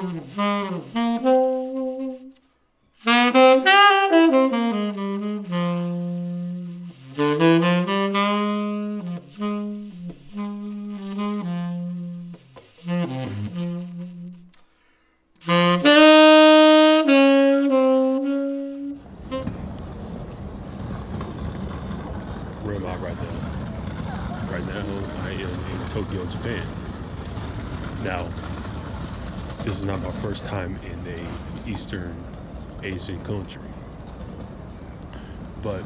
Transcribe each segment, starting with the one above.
Where am I right now? Right now, I am in Tokyo, Japan. Now, this is not my first time in a Eastern Asian country, but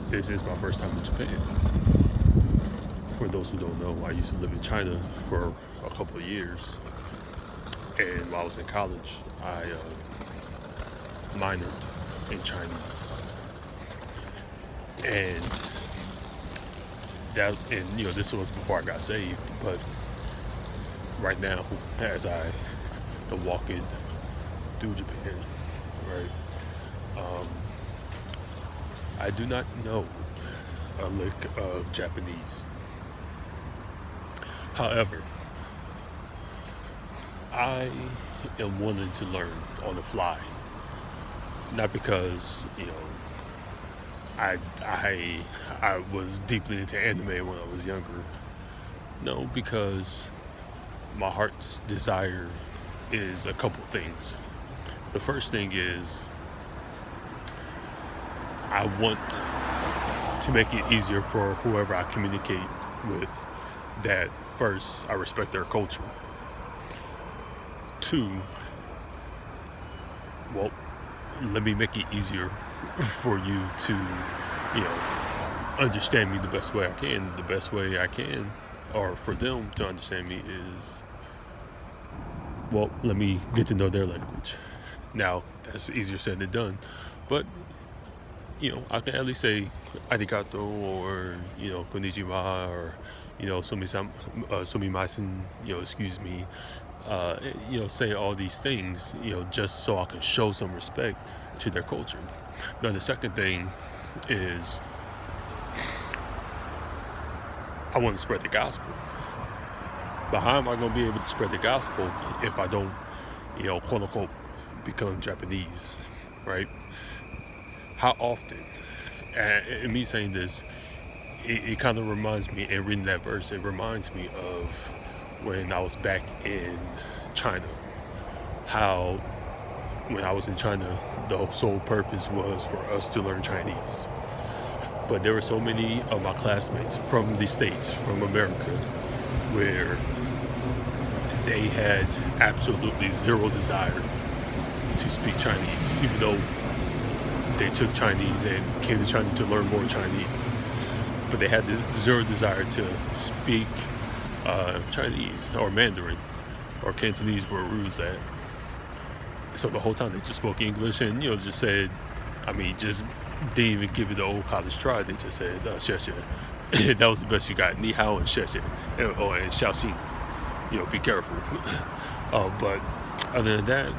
this is my first time in Japan. For those who don't know, I used to live in China for a couple of years, and while I was in college, I minored in Chinese. And this was before I got saved, but right now, as I am walking through Japan, right, I do not know a lick of Japanese. However, I am willing to learn on the fly, not because, I was deeply into anime when I was younger. No, because my heart's desire is a couple things. The first thing is I want to make it easier for whoever I communicate with that first, I respect their culture. Two, well, let me make it easier for you to, understand me the best way I can. The best way I can, or for them to understand me, is, well, let me get to know their language. Now, that's easier said than done, but, I can at least say arigato, or, konnichiwa, or, sumimasen, excuse me, say all these things, just so I can show some respect to their culture. Now, the second thing is I want to spread the gospel. But how am I going to be able to spread the gospel if I don't, quote unquote, become Japanese, right? How often, and me saying this, it kind of reminds me, and reading that verse, it reminds me of when I was back in China. How when I was in China, the sole purpose was for us to learn Chinese. But there were so many of my classmates from the States, from America, where they had absolutely zero desire to speak Chinese, even though they took Chinese and came to China to learn more Chinese. But they had zero desire to speak Chinese or Mandarin or Cantonese, where we was at. So the whole time they just spoke English and, just said, just didn't even give it the old college try. They just said, xie xie. That was the best you got. Ni hao and xie xie. And xiao xin. Be careful. But other than that,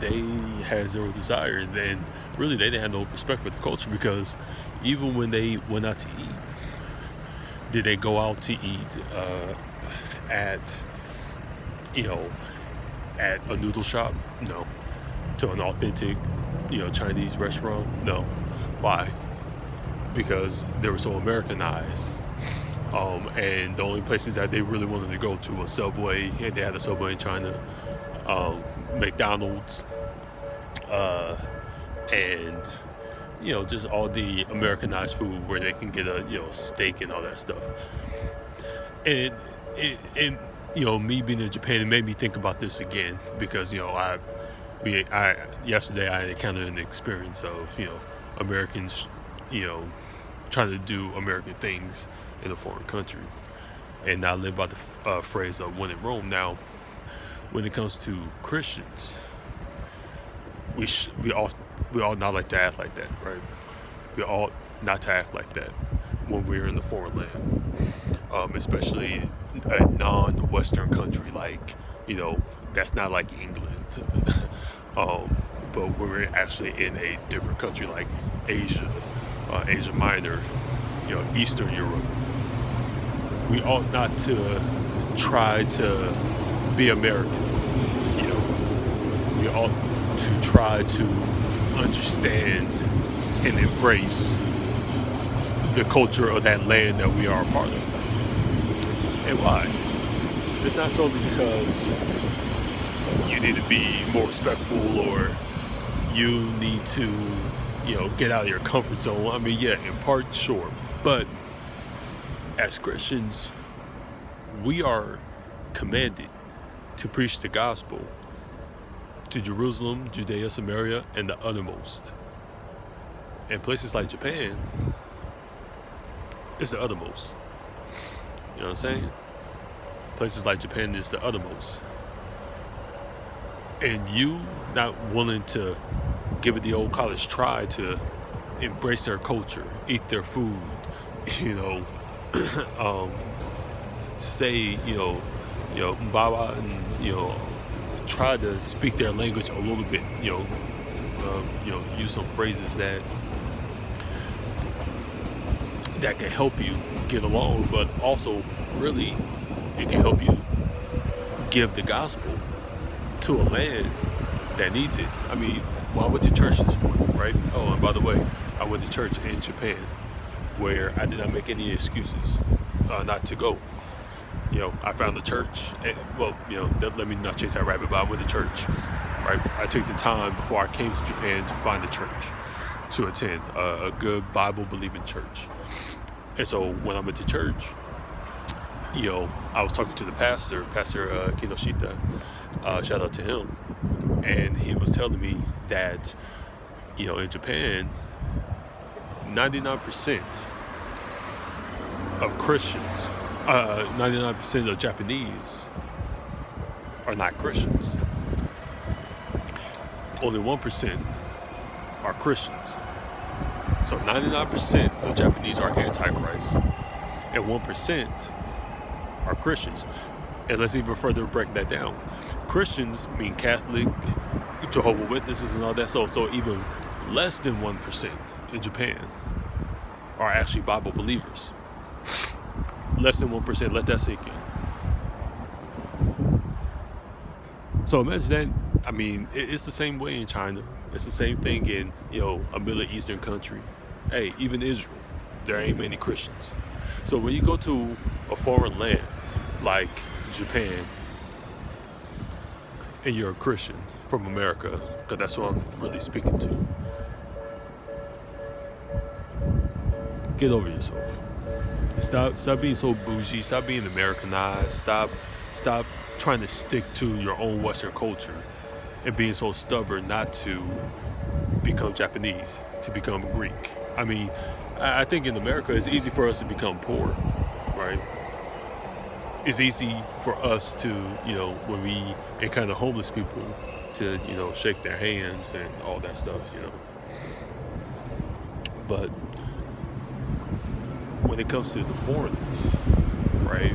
they had zero desire. And then really they didn't have no respect for the culture, because even when they went out to eat, did they go out to eat at a noodle shop? No. To an authentic, Chinese restaurant? No. Why? Because they were so Americanized. And the only places that they really wanted to go to was Subway, and they had a Subway in China, McDonald's, and just all the Americanized food where they can get a steak and all that stuff. And me being in Japan, it made me think about this again, because yesterday I encountered an experience of Americans trying to do American things in a foreign country, and I live by the phrase of when in Rome. Now, when it comes to Christians, we all not like to act like that, right? We all not to act like that when we're in the foreign land, especially a non-Western country like, that's not like England. But when we're actually in a different country like Asia, Asia Minor, Eastern Europe, we ought not to try to be American. You know, we ought to try to understand and embrace the culture of that land that we are a part of. And why? It's not solely because you need to be more respectful or you need to, get out of your comfort zone. I mean, yeah, in part, sure. But as Christians, we are commanded to preach the gospel to Jerusalem, Judea, Samaria, and the uttermost. And places like Japan, it's the uttermost. You know what I'm saying? Places like Japan is the uttermost. And you not willing to give it the old college try to embrace their culture, eat their food, say, Baba, and, try to speak their language a little bit, use some phrases that can help you get along, but also really it can help you give the gospel to a land that needs it. I mean, I went to church this morning, right? Oh, and by the way, I went to church in Japan where I did not make any excuses not to go. I found the church, and, let me not chase that rabbit, but I went to church, right? I took the time before I came to Japan to find a church to attend, a good Bible-believing church. And so when I went to church, I was talking to the Pastor Kinoshita, shout out to him, and he was telling me that, in Japan, 99% of Christians, 99% of Japanese are not Christians. Only 1% are Christians. So 99% of Japanese are Antichrist, and 1% are Christians. And let's even further break that down. Christians mean Catholic, Jehovah's Witnesses, and all that. So even less than 1% in Japan are actually Bible believers. Less than 1%, let that sink in. So imagine that. I mean, it's the same way in China. It's the same thing in, a Middle Eastern country. Hey, even Israel, there ain't many Christians. So when you go to a foreign land like Japan, and you're a Christian from America, because that's what I'm really speaking to, get over yourself. Stop being so bougie. Stop being Americanized. Stop trying to stick to your own Western culture and being so stubborn not to become Japanese, to become Greek. I mean, I think in America it's easy for us to become poor, right? It's easy for us to, when we encounter homeless people, to, shake their hands and all that stuff, But when it comes to the foreigners, right,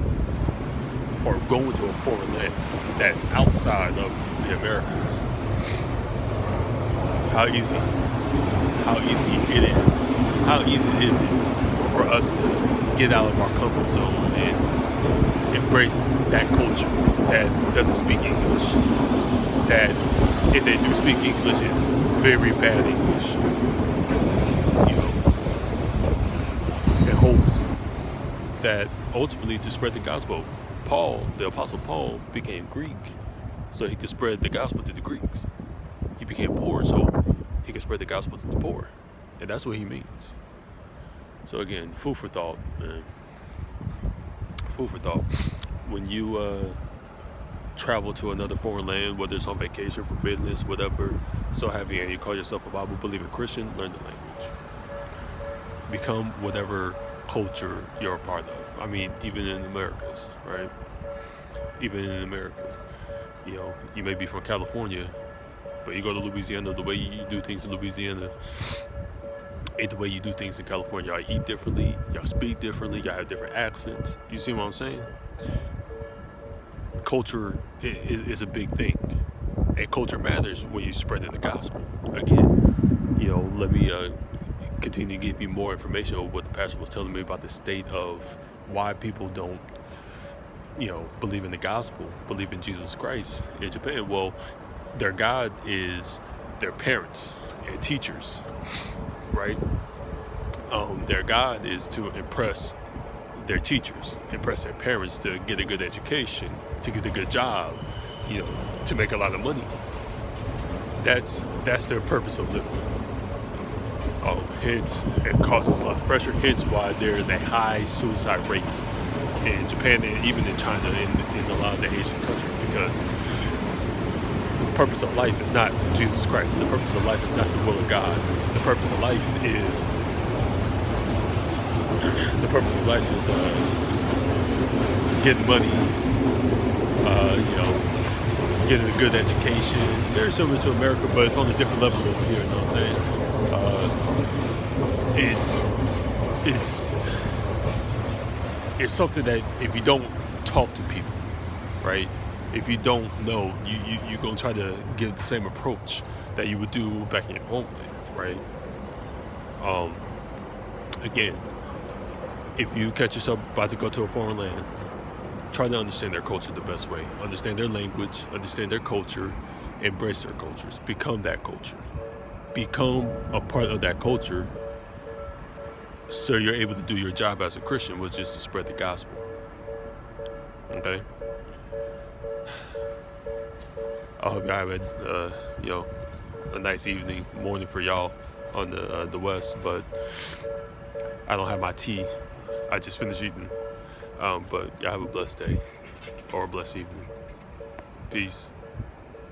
or going to a foreign land that's outside of the Americas, how easy is it for us to get out of our comfort zone and embrace that culture that doesn't speak English, that if they do speak English, it's very bad English, in hopes that ultimately to spread the gospel, the Apostle Paul became Greek so he could spread the gospel to the Greeks. He became poor so he could spread the gospel to the poor. And that's what he means. So again, food for thought, man. Food for thought. When you travel to another foreign land, whether it's on vacation, for business, whatever, so have you, and you call yourself a Bible-believing Christian, learn the language. Become whatever culture you're a part of. I mean, even in Americas, right? Even in Americas. You may be from California, but you go to Louisiana, the way you do things in Louisiana ain't the way you do things in California. Y'all eat differently, y'all speak differently, y'all have different accents. You see what I'm saying? Culture is a big thing. And culture matters when you spread the gospel. Again, let me continue to give you more information on what the pastor was telling me about the state of why people don't believe in the gospel, believe in Jesus Christ in Japan. Well, their God is their parents and teachers, right? Their God is to impress their teachers, impress their parents to get a good education, to get a good job, to make a lot of money. That's their purpose of living. Hence, it causes a lot of pressure. Hence, why there is a high suicide rate in Japan and even in China and in a lot of the Asian countries, because the purpose of life is not Jesus Christ. The purpose of life is not the will of God. The purpose of life is getting money, getting a good education. Very similar to America, but it's on a different level over here. You know what I'm saying? It's something that if you don't talk to people, right? If you don't know, you're gonna try to give the same approach that you would do back in your homeland, right? Again, if you catch yourself about to go to a foreign land, try to understand their culture the best way. Understand their language, understand their culture, embrace their cultures, become that culture. Become a part of that culture so you're able to do your job as a Christian, which is to spread the gospel. Okay? I hope y'all have a nice morning for y'all on the West, but I don't have my tea. I just finished eating. But y'all have a blessed day or a blessed evening. Peace.